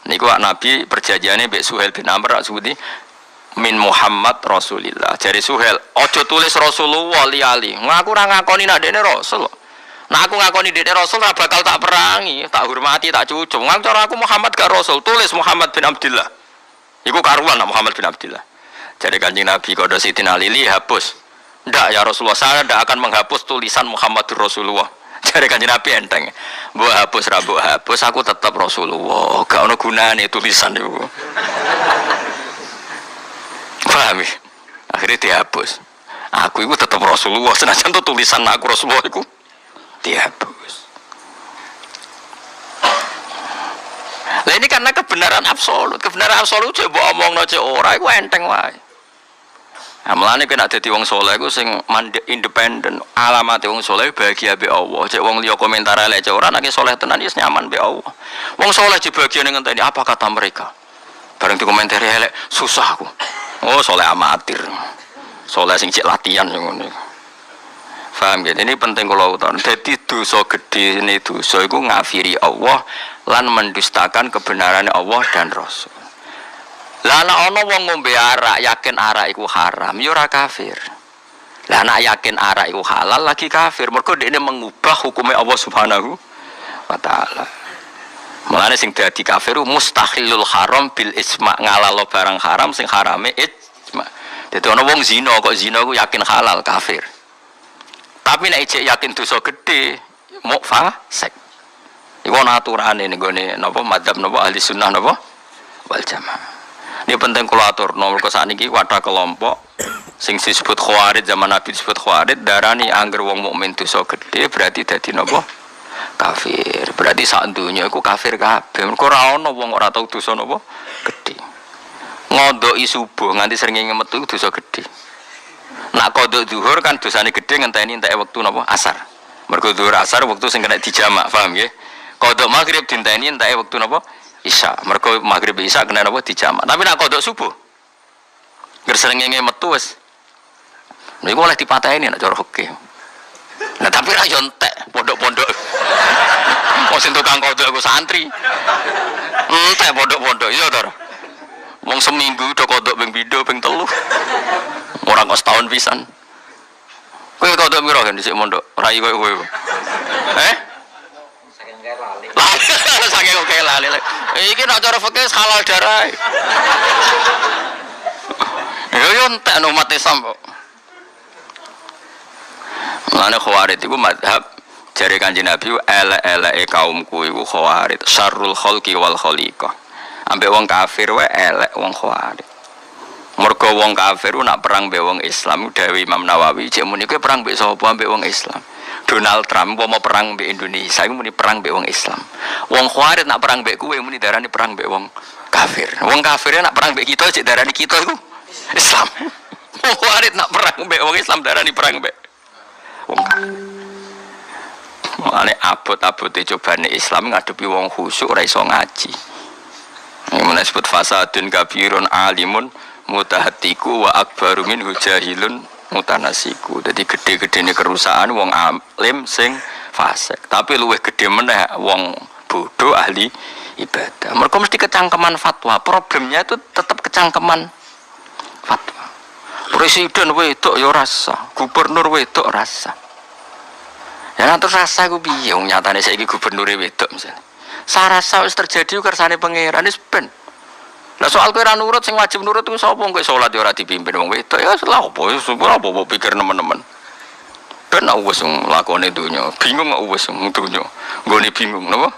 niku Nabi perjanjiane mbek Suhail bin Amr sebuti min Muhammad Rasulillah. Jare Suhail, aja tulis Rasulullah li-ali. Ngaku ora ngakoni nek dene Rasul. Nah aku ngakoni dene Rasul ora bakal tak perangi, tak hormati, tak cucuk. Ngang cara aku Muhammad gak Rasul, tulis Muhammad bin Abdullah. Iku karuan Muhammad bin Abdullah. Jadi Kanjeng Nabi kode Sayyidina Ali hapus. Ndak ya Rasulullah, saya ndak akan menghapus tulisan Muhammadur Rasulullah. Jadi Kanjeng Nabi enteng. Mbok hapus ra mbok hapus aku tetap Rasulullah. Gak ono gunane tulisan iku. Paham ya? Akhirnya dihapus. Aku iku tetap Rasulullah, senajan tulisan aku Rasulullah iku dihapus. Lah ini karena kebenaran absolut. Kebenaran absolut coba omongno cek ora iku enteng wae. Nah, mulane kena dadi wong saleh iku sing independen. Alamate wong saleh bahagia be Allah. Cek wong liya komentar elek cek ora nek saleh tenan wis nyaman be Allah. Wong saleh dibahagia ning ngenteni apa kata mereka. Bareng dikomentari elek susah aku. Oh, saleh amatir. Saleh sing cek latihan ngono. Paham gitu? Ini penting kalau utawa. Jadi dosa gede ini dosa itu ngafiri Allah lan mendustakan kebenaran Allah dan Rasul. Lah ana ana wong ngombe arak yakin arak iku haram, ya ora kafir. Lah nek yakin arak iku halal lagi kafir. Mergo dekne mengubah hukumnya Allah Subhanahu wa taala. Mulane sing dadi kafir mustahilul haram bil isma, ngalalo barang haram sing harame ijma. Dadi ana wong zina kok zina iku yakin halal kafir. Tapi nek ijek yakin dosa gede, mau fasik. Iku ana aturane ning gone napa madzhab napa ahli sunnah napa wal jamaah. Ini penting kula atur nomor sakniki wadah kelompok sing disebut Khawarij zaman Nabi disebut Khawarij darani angger wong mukmin dosa gede berarti dadi napa kafir. Berarti sak donya iku kafir kabeh. Mergo ora ana wong ora tau dosa napa gede. Ngondoki subuh nganti srengenge metu dosa gede. Nak kodok zuhur kan dosane gede ngenteni entek wektu napa asar. Mergo zuhur asar wektu sing kena dijamak, paham nggih? Kodok maghrib dinteni entek wektu napa isya. Mergo maghrib isya kena napa dijamak. Tapi nak kodok subuh gersrengenge metu wis. Niku oleh dipateni nek cara fikih. Nah tapi ra yo entek pondok-pondok. Wong sing tukang kodok iku santri. Entek pondok-pondok iya to. Wong seminggu do kodok ping 2 ping 3. Ora kok setahun pisan. Kowe kodok piro kan dhisik mondok? Rai kowe kowe. Saking kaya lali. Saking kaya lali. Iki nek cara fikih halal darah. Yo entek umat Islam kok. Mulane Khawarij iku mazhab jare Kanjeng Nabi elek-eleke kaumku iku Khawarij, syarrul khalqi wal khaliqah. Ambek wong kafir wae elek wong Khawarij. Mergo wong kafir nak perang mbek wong Islam dawuh Imam Nawawi, cek muni kowe perang mbek sapa mbek wong Islam. Donald Trump mau perang mbek Indonesia iku muni perang mbek wong Islam. Wong Khawarij nak perang mbek kowe muni darani perang mbek wong kafir. Wong kafir nak perang mbek kita cek darani kita iku Islam. Wong Khawarij nak perang mbek wong Islam darani perang mbek wong kafir. Mane abot-abote cobane Islam ngadepi wong khusyuk ora iso ngaji. Ini disebut fasadun kabirun alimun mutahatiku wa akbaru min hujahilun mutanasiku. Jadi gede-gede ini kerusakan wong alim sing fasik, tapi luwih gede meneh wong bodoh ahli ibadah. Mereka mesti kecangkeman fatwa. Problemnya itu tetap kecangkeman fatwa. Presiden wedok ya rasa, gubernur wedok rasa. Ya nanti rasa aku piye wong nyatane saiki gubernur wedok misalnya. Sarasa wis terjadi kersane pangeran wis ben. Lah soal kowe ora nurut sing wajib nurut ku sapa kowe salat ya ora dipimpin wong wedok ya lha opo apa pikir nemen-nemen. Ben aku wis nglakoni donya, bingung aku wis donya. Nggone bingung napa?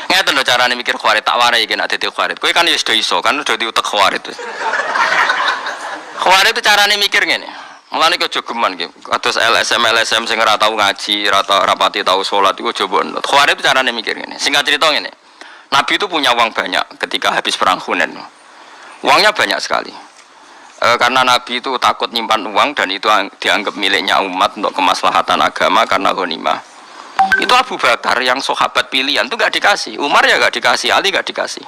Ngeten lho carane mikir Khawarij tak warai iki nek dadi Khawarij. Kowe kan ya wis do iso kan do diutek Khawarij. Khawarij itu carane mikir ngene. Mulane kok jogeman iki. Kados LSM sing ora tau ngaji, ora rapati tau salat iku coba nut. Khawarij itu carane mikir ngene. Singkat cerita ngene. Nabi itu punya uang banyak ketika habis perang Hunain. Uangnya banyak sekali. Karena Nabi itu takut nyimpan uang dan itu dianggap miliknya umat untuk kemaslahatan agama karena ghanimah. Itu Abu Bakar yang sahabat pilihan itu gak dikasih. Umar ya gak dikasih, Ali gak dikasih.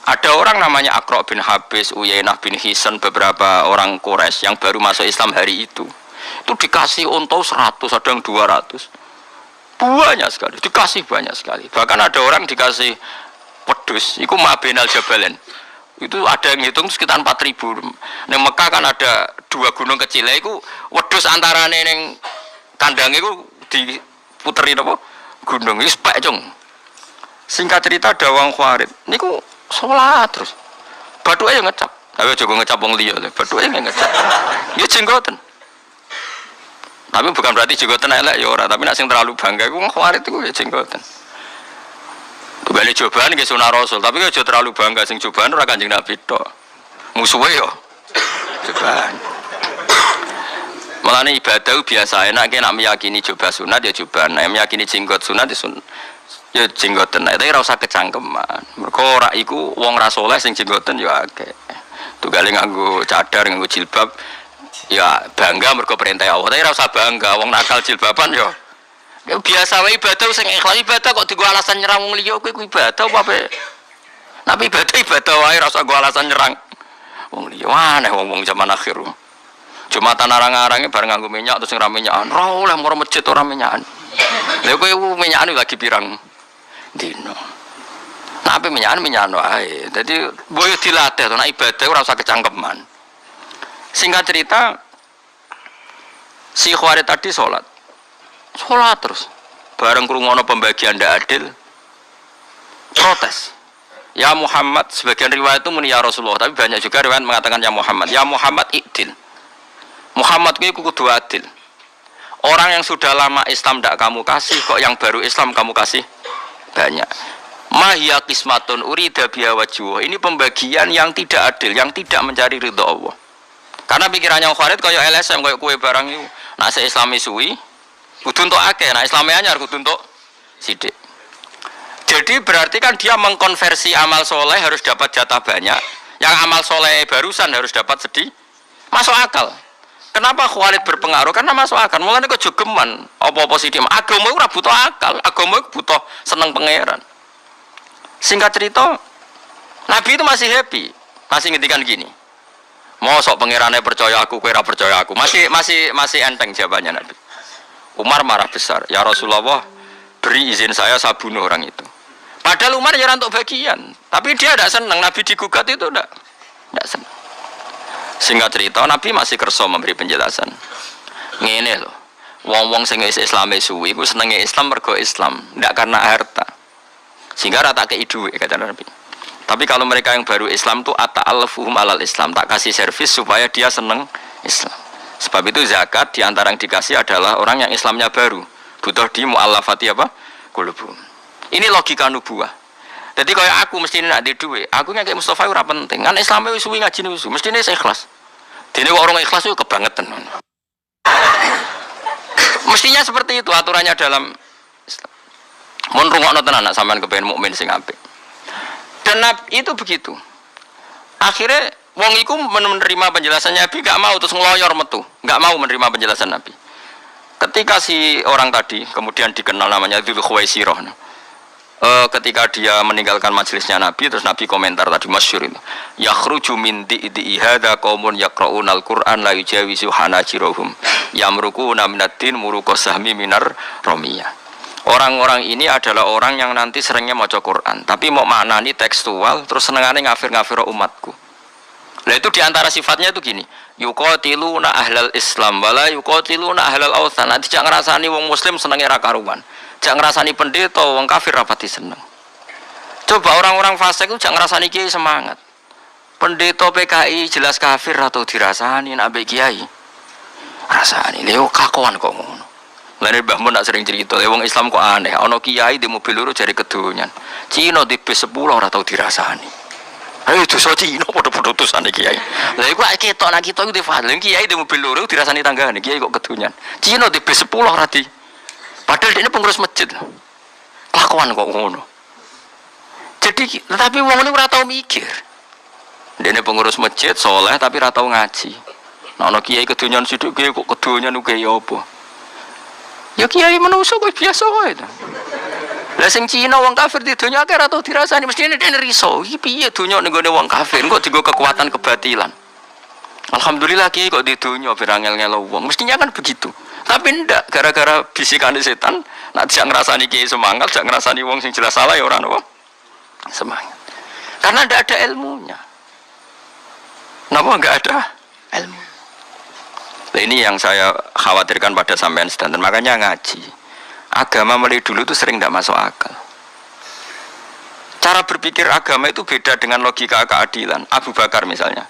Ada orang namanya Aqra bin Habis, Uyainah bin Hisan, beberapa orang Quraisy yang baru masuk Islam hari itu. Itu dikasih unta 100, ada yang 200. Banyak sekali, dikasih banyak sekali. Bahkan ada orang dikasih wedhus, itu Ma'benal Jabalain. Itu ada yang hitung sekitar 4.000. Di Mekah kan ada 2 gunung kecil, itu wedhus antarane ning kandang itu diputeri apa? Gunung itu spek cung. Singkat cerita ada wong Khawarij niku salat terus. Bathuke yang ngecap. Tapi aja ngecap wong liya lho, bathuke yang ngecap. Ya jenggoten. Tapi bukan berarti jenggoten elek ya ora, tapi nek sing terlalu bangga iku wong Khawarij iku ya jenggoten. Balik cobaan ke sunah Rasul, tapi aja terlalu bangga sing cobaan ora Kanjeng Nabi tok. Musuhe yo cobaan. Mulane ibadah biasa enak nek meyakini coba sunat ya cobaan, nek meyakini jenggot sunat ya sunat. Ya jenggoten, tapi ora usah kecangkeman. Mergo ora iku wong ra saleh sing jenggoten ya akeh. Tugale nganggo cadar, nganggo jilbab ya bangga mergo perintah Allah. Tapi ora usah bangga wong nakal jilbaban ya. Ya biasa wae ibadah sing ikhlas ibadah kok digo alasan nyerang wong liya kuwi ibadah apa ape? Nabi ibadah wae ora usah go alasan nyerang wong liya. Aneh wong-wong zaman akhir. Jumatan arang-arange bareng nganggo minyak terus sing ra minyakan. Ora oleh moro masjid ora minyakan. Lha kowe minyakan lagi pirang dino. Nabi minyakan wae. Dadi boyo dilatih to nek ibadah ora usah kecangkeman. Singkat cerita si Khawarij tadi sholat terus bareng krungono pembagian ndak adil protes. Ya Muhammad, sebagian riwayat itu muni ya Rasulullah, tapi banyak juga riwayat mengatakan ya Muhammad ikdil. Muhammad itu kudu adil. Orang yang sudah lama Islam ndak kamu kasih, kok yang baru Islam kamu kasih banyak. Mahya qismatun urida biha wajhu. Ini pembagian yang tidak adil, yang tidak mencari ridha Allah. Karena pikirannya Khawarij kaya LSM kaya kue barang itu. Nak se-Islami suwi kudu untuk akeh, nak Islami anyar kudu untuk sidik. Jadi berarti kan dia mengkonversi amal soleh harus dapat jatah banyak, yang amal soleh barusan harus dapat sedih. Masuk akal. Kenapa Khawarij berpengaruh? Karena masuk akal. Mulane kok jogeman apa-apa sidik. Agama itu ora butuh akal, agama itu butuh seneng pangeran. Singkat cerita, Nabi itu masih happy, masih ngendikan gini. Mosok pangerannya percaya aku, kowe ora percaya aku. Masih enteng jawabannya Nabi. Umar marah besar, ya Rasulullah, beri izin saya bunuh orang itu. Padahal Umar ya untuk bagian, tapi dia tidak senang. Nabi digugat itu tidak senang. Singkat cerita, Nabi masih kerso memberi penjelasan. Ngene loh, wong-wong sing Islam suwi, iku senenge Islam mergo Islam, tidak karena harta. Sehingga rata kei duit kata Nabi. Tapi kalau mereka yang baru Islam tuh ata'alafuhum alal Islam, tak kasih servis supaya dia seneng Islam. Sebab itu zakat diantara yang dikasih adalah orang yang Islamnya baru, butuh di mu'allafati apa? Qulubuhum. Ini logika nubuwah. Jadi kaya aku mesti nak di duwe, aku ngekek Mustafa ora penting. Kan Islam wis suwi ngaji wis, mestine ikhlas. Dene kok orang ikhlas itu kebangetan. Mestinya seperti itu aturannya dalam Islam. Mun rungokno tenan nak sampean kepengin mukmin sing apik. Dan itu begitu. Akhirnya wong iku menerima penjelasan Nabi gak mau terus ngeloyor metu, gak mau menerima penjelasan Nabi. Ketika si orang tadi kemudian dikenal namanya Dzul Khuwaisirah. Ketika dia meninggalkan majelisnya Nabi, terus Nabi komentar tadi masyhur itu, yakhruju min di'i hadza qaumun yaqra'unal Qur'an la yujawizu hanajirahum yamruquna minaddin muruqas sahmi minar ramiyah. Orang-orang ini adalah orang yang nanti seringnya maca Quran, tapi mau maknani tekstual, terus senengane ngafir-ngafir umatku. Nah itu diantara sifatnya itu gini, yuqatiluna ahlal Islam wala yuqatiluna ahlal awthan. Nanti jangan ngrasani wong muslim senenge ra karuan. Jangan ngrasani pendeta wong kafir rapati seneng. Coba orang-orang fasik itu jangan ngrasani kiai semangat. Pendeta PKI jelas kafir atau dirasani nabe kiai. Rasani lho kakoan kok ngono. Lha Mbah Mun nak sering cerita, wong Islam kok aneh, ana kiai di mobil loro jari kedonyan. Cina di bis 10 ora tau dirasani. Ayo dosa Cina padha-padha dosane kiai. Lha iku ketok nak kita iku difadlen kiai di mobil loro dirasani tanggane, kiai kok kedonyan. Cina di bis 10 ora di. Padahal dia ini pengurus masjid. Kelakuan kok ngono. Jadi tetapi wong ini ora tau mikir. Dia ini pengurus masjid soleh tapi ora tau ngaji. Nah ana kiai kedonyan sithik kiai kok kedonyan kiai apa? Ya kiai manusa kok biasa wae to. Lah sing Cina wong kafir di donya akeh ora tau dirasani mestine dene riso. Iki piye donya ning gone wong kafir kok dienggo kekuatan kebatilan. Alhamdulillah kiai kok di donya berangel-ngelo wong. Mestinya kan begitu. Tapi ndak gara-gara bisikan setan, nak jangan ngrasani kiai semangat, jangan ngrasani wong sing jelas salah ya ora ono semangat. Karena ndak ada ilmunya. Napa enggak ada ilmu? Nah, ini yang saya khawatirkan pada sampean sedanten. Makanya ngaji. Agama mulai dulu itu sering ndak masuk akal. Cara berpikir agama itu beda dengan logika keadilan. Abu Bakar misalnya.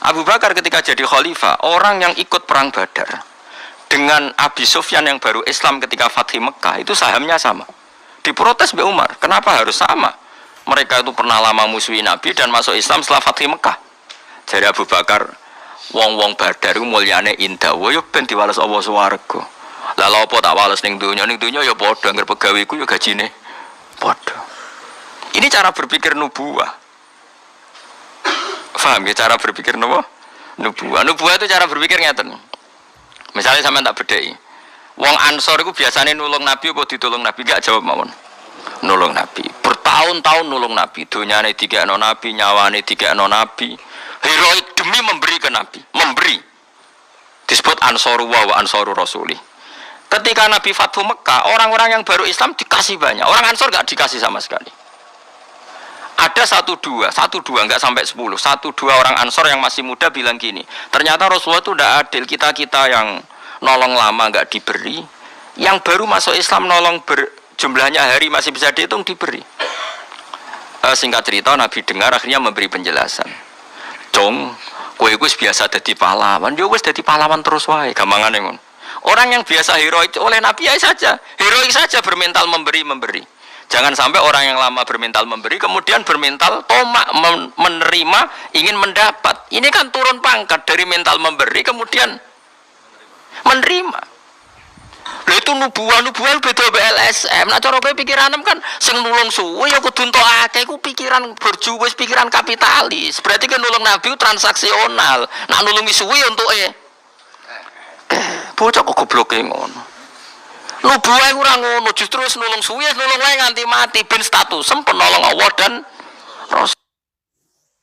Abu Bakar ketika jadi khalifah, orang yang ikut perang Badar dengan Abi Sufyan yang baru Islam ketika Fathi Mekah itu sahamnya sama. Diprotes Mbak Umar, kenapa harus sama? Mereka itu pernah lama musuhi Nabi dan masuk Islam setelah Fathi Mekah. Jadi Abu Bakar, wong-wong Badar itu mulyane indah, yo ben diwales Allah swarga. Lah lha apa tak wales ning donya ya padha anggere pegaweku ya gajine padha. Ini cara berpikir nubuwah. Paham ya cara berpikir nubuwah. Nubuwah itu cara berpikir ngeten. Misalnya sampean tak bedheki. Wong Ansor itu biasanya nulung Nabi apa ditulung Nabi? Gak jawab mawon. Nulung Nabi. Bertahun-tahun nulung Nabi. Dunyane dikekno Nabi, nyawane dikekno Nabi. Heroik demi memberi ke Nabi. Memberi. Disebut Ansaru wa Ansaru Rasuli. Ketika Nabi Fathu Mekah, orang-orang yang baru Islam dikasih banyak. Orang Ansor gak dikasih sama sekali. Ada 1-2 enggak sampai 10. 1-2 orang Ansor yang masih muda bilang gini, ternyata Rasulullah itu tidak adil, kita yang nolong lama enggak diberi, yang baru masuk Islam nolong jumlahnya hari masih bisa dihitung diberi. Singkat cerita Nabi dengar akhirnya memberi penjelasan. Cong, kowe wis biasa dadi pahlawan, yo wis dadi pahlawan terus wae, gampangane ngono. Orang yang biasa heroik oleh Nabi saja, heroik saja bermental memberi. Jangan sampai orang yang lama bermental memberi kemudian bermental tomak menerima ingin mendapat. Ini kan turun pangkat dari mental memberi kemudian menerima. Lha itu nubuah beda BLSM. Nah cara kowe pikiran kan sing nulung suwe ya kudu entuk akeh iku pikiran berjuwis, pikiran kapitalis. Berarti kan nulung Nabi transaksional. Nak nulungi suwe untuke. Bocah kok gobloke ngono. Nubuah ora ngono, justru nulung suwi nulung wae nganti mati ben status penolong Allah dan